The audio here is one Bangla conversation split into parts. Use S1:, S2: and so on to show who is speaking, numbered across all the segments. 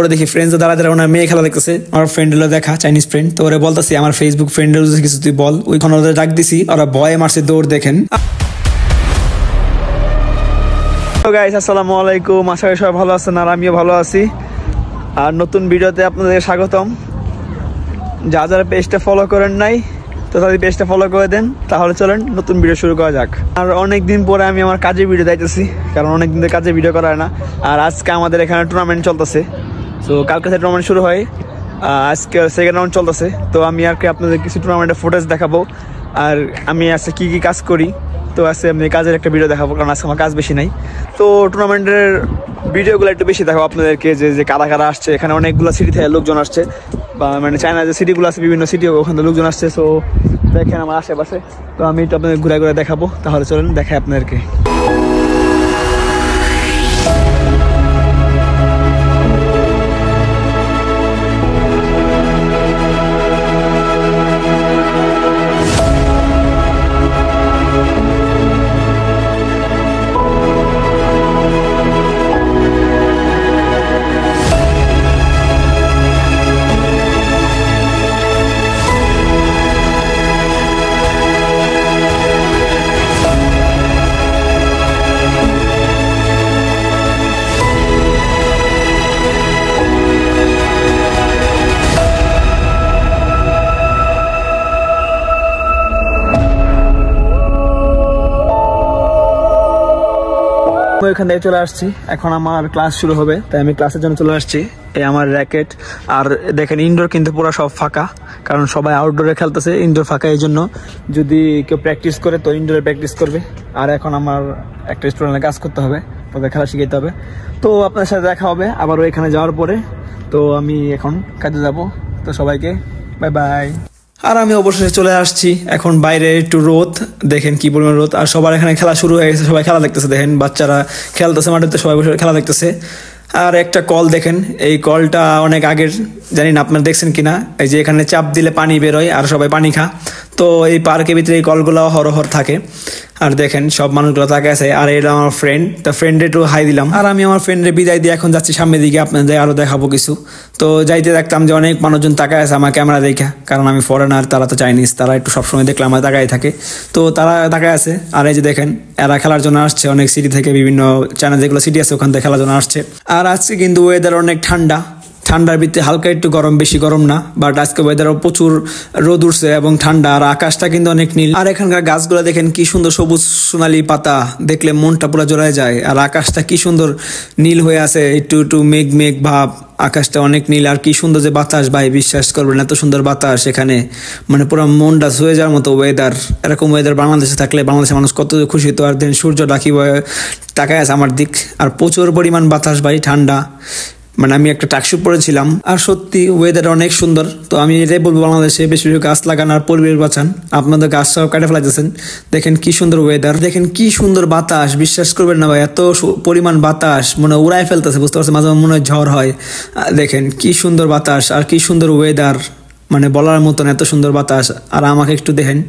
S1: পরে দেখি ফ্রেন্ডস দাঁড়া দাঁড়া ওনার মেয়ে খেলা দেখতেছে। আমার ফ্রেন্ড হলো দেখা চাইনিজ ফ্রেন্ড, তো ওরা বলতেছি আমার ফেসবুক ফ্রেন্ডের কিছু তুই বল। ওইখানে ওদের ডাক দিছি, ওরা ভয়ে মারছে দৌড়। দেখেন গাইস, আসসালামু আলাইকুম, আশা করি সবাই ভালো আছেন আর আমিও ভালো আছি। আর নতুন ভিডিওতে আপনাদের স্বাগতম। যারা পেজটা ফলো করেন নাই তো তাদের পেজটা ফলো করে দেন, তাহলে চলেন নতুন ভিডিও শুরু করা যাক। আর অনেকদিন পরে আমি আমার কাজের ভিডিও দিতেছি, কারণ অনেকদিন ধরে কাজের ভিডিও করা হয় না। আর আজকে আমাদের এখানে টুর্নামেন্ট চলতেছে, তো কালকে থেকে টুর্নামেন্ট শুরু হয়, আজকে সেকেন্ড রাউন্ড চলতেছে। তো আমি আর কি আপনাদের কিছু টুর্নামেন্টের ফুটেজ দেখাবো, আর আমি আজকে কী কী কাজ করি তো আজকে আমি কাজের একটা ভিডিও দেখাবো, কারণ আজকে আমার কাজ বেশি নাই। তো টুর্নামেন্টের ভিডিওগুলো একটু বেশি দেখাবো আপনাদেরকে, যে কারা কারা আসছে। এখানে অনেকগুলো সিটি থেকে লোকজন আসছে, বা মানে চায়না যে সিটিগুলো আছে বিভিন্ন সিটি, ওখান থেকে লোকজন আসছে। সো দেখেন আমার আশেপাশে, তো আমি একটু আপনাদের ঘুরে ঘুরে দেখাবো, তাহলে চলেন দেখাই আপনাদেরকে। ওইখান থেকে চলে আসছি, এখন আমার ক্লাস শুরু হবে, তাই আমি ক্লাসের জন্য চলে আসছি। এই আমার র্যাকেট, আর দেখেন ইনডোর কিন্তু পুরো সব ফাঁকা, কারণ সবাই আউটডোরে খেলতেছে, ইনডোর ফাঁকা। এই জন্য যদি কেউ প্র্যাকটিস করে তো ইনডোরে প্র্যাকটিস করবে। আর এখন আমার একটা স্টুডেন্টের কাজ করতে হবে, ওদের খেলা শিখাইতে হবে। তো আপনার সাথে দেখা হবে আবার ওইখানে যাওয়ার পরে। তো আমি এখন কাজে যাব, তো সবাইকে বাই বাই। আর আমি অবশেষে চলে আসছি, এখন বাইরে একটু রোদ, দেখেন কি পরিমাণ রোদ। আর সবার এখানে খেলা শুরু হয়ে গেছে, সবাই খেলা দেখতেছে, দেখেন বাচ্চারা খেলতেছে মাঠেতে, সবাই বসে খেলা দেখতেছে। আর একটা কল দেখেন, এই কলটা অনেক আগের, জানি না আপনারা দেখছেন কিনা। এই যে এখানে চাপ দিলে পানি বেরোয় আর সবাই পানি খা, তো এই পার্কের ভিতরে এই কলগুলো হরহর থাকে। আর দেখেন সব মানুষগুলো তাকে আছে। আর এটা আমার ফ্রেন্ড, তা ফ্রেন্ডে একটু হাই দিলাম। আর আমি আমার ফ্রেন্ডের বিদায় দিয়ে এখন যাচ্ছি সামনের দিকে, আপনাদের আরো দেখাবো কিছু। তো যাইতে দেখতাম যে অনেক মানুষজন তাকায় আছে আমার ক্যামেরা দেখা, কারণ আমি ফরেনার, তারা তো চাইনিজ, তারা একটু সবসময় দেখলে আমার তাকায় থাকে, তো তারা তাকায় আছে। আর এই যে দেখেন এরা খেলার জন্য আসছে, অনেক সিটি থেকে, বিভিন্ন চায়না যেগুলো সিটি আছে ওখান থেকে খেলার জন্য আসছে। আর আজকে কিন্তু ওয়েদার অনেক ঠান্ডা, ঠান্ডার ভিতরে হালকা একটু গরম, বেশি গরম না, বাট আজকে ওয়েদারও প্রচুর রোদ উঠছে এবং ঠান্ডা। আর আকাশটা কিন্তু অনেক নীল। আর এখানকার গাছগুলো দেখেন কি সুন্দর সবুজ সোনালি পাতা, দেখলে মনটা পুরো জড়ায় যায়। আর আকাশটা কি সুন্দর নীল হয়ে আছে, একটু একটু মেঘ মেঘ ভাব, আকাশটা অনেক নীল। আর কি সুন্দর যে বাতাস, ভাই বিশ্বাস করবেন এত সুন্দর বাতাস এখানে, মানে পুরো মনটা ছুঁয়ে যাওয়ার মতো ওয়েদার। এরকম ওয়েদার বাংলাদেশে থাকলে বাংলাদেশের মানুষ কত খুশি। তো আর দেন সূর্যটা কিভাবে তাকায় আছে আমার দিক, আর প্রচুর পরিমাণ বাতাস ভাই, ঠান্ডা। মানে আমি একটা ট্রাকস্যুট পরেছিলাম, আর সত্যি ওয়েদার অনেক সুন্দর। তো আমি এটাই বলবো, বাংলাদেশে বেশি বেশি গাছ লাগান আর পরিবেশ বাঁচান। আপনাদের গাছ সব কাটে ফেলাইতেছেন, দেখেন কি সুন্দর ওয়েদার, দেখেন কি সুন্দর বাতাস। বিশ্বাস করবেন না ভাই, এত পরিমাণ বাতাস মনে উড়াই ফেলতেছে, বুঝতে পারছেন, মাঝে মনে হয় ঝড় হয়। দেখেন কি সুন্দর বাতাস আর কি সুন্দর ওয়েদার, মানে বলার মতন এত সুন্দর বাতাস। আর আমাকে একটু দেখেন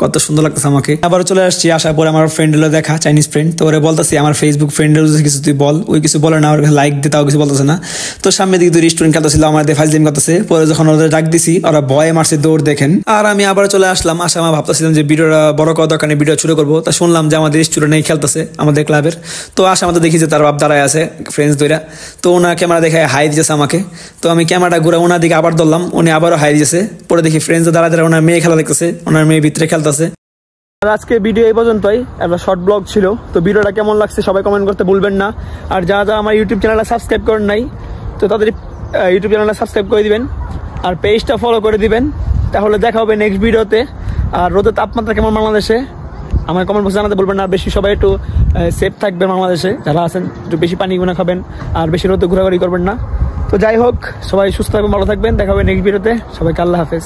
S1: কত সুন্দর লাগতেছে আমাকে। আবার চলে আসছি, আসার পরে আমার ফ্রেন্ড হলো দেখা চাইনিজ ফ্রেন্ড, তো ওরা বলতেছি আমার ফেসবুক ফ্রেন্ডের কিছু তুই বল। ওই কিছু বলে না, ওর লাইক দিয়ে তাও কিছু বলতেছে না। তো সামনে দিকে 2 রেস্টুরেন্ট খেলতেছিল, আমার দিয়ে ফাইজলিম করতেছে। পরে যখন ওদের ডাক দিছি, ওরা ভয়ে মারছে দৌড়। দেখেন আর আমি আবার চলে আসলাম, আসা আমার ভাবতেছিলাম যে ভিডিওটা বড় করা দরকার নেই, ভিডিও শুরু করবো। তা শুনলাম যে আমাদের রেস্টুরেন্ট খেলতেছে আমাদের ক্লাবের। তো আসা আমাদের দেখি যে তার বাপ দাঁড়ায় আছে ফ্রেন্ডস ধরা, তো ওনার ক্যামেরা দেখে হাই দিয়েছে আমাকে। তো আমি ক্যামেরাটা ঘুরে ওনার দিকে আবার ধরলাম, উনি আবারও হাই দিয়েছে। পরে দেখি ফ্রেন্ডস দাঁড়া দাঁড়া ওনার মেয়ে খেলা দেখতেছে, ওনার মেয়ে ভিতরে খেলতেছে। আর আজকে ভিডিও এই পর্যন্তই, একটা শর্ট ব্লগ ছিল। তো ভিডিওটা কেমন লাগছে সবাই কমেন্ট করতে ভুলবেন না। আর যারা যারা আমার ইউটিউব চ্যানেলটা সাবস্ক্রাইব করেন নাই, তো তাদের ইউটিউব চ্যানেলটা সাবস্ক্রাইব করে দিবেন আর পেজটা ফলো করে দিবেন, তাহলে দেখা হবে নেক্সট ভিডিওতে। আর রোদের তাপমাত্রা কেমন বাংলাদেশে আমার কমেন্ট বক্সে জানাতে বলবেন না। বেশি সবাই একটু সেফ থাকবেন, বাংলাদেশে যারা আছেন একটু বেশি পানি গুনা খাবেন আর বেশি রোদে ঘোরাঘুরি করবেন না। তো যাই হোক, সবাই সুস্থ থাকবেন, ভালো থাকবেন, দেখা হবে নেক্সট ভিডিওতে। সবাইকে আল্লাহ হাফেজ।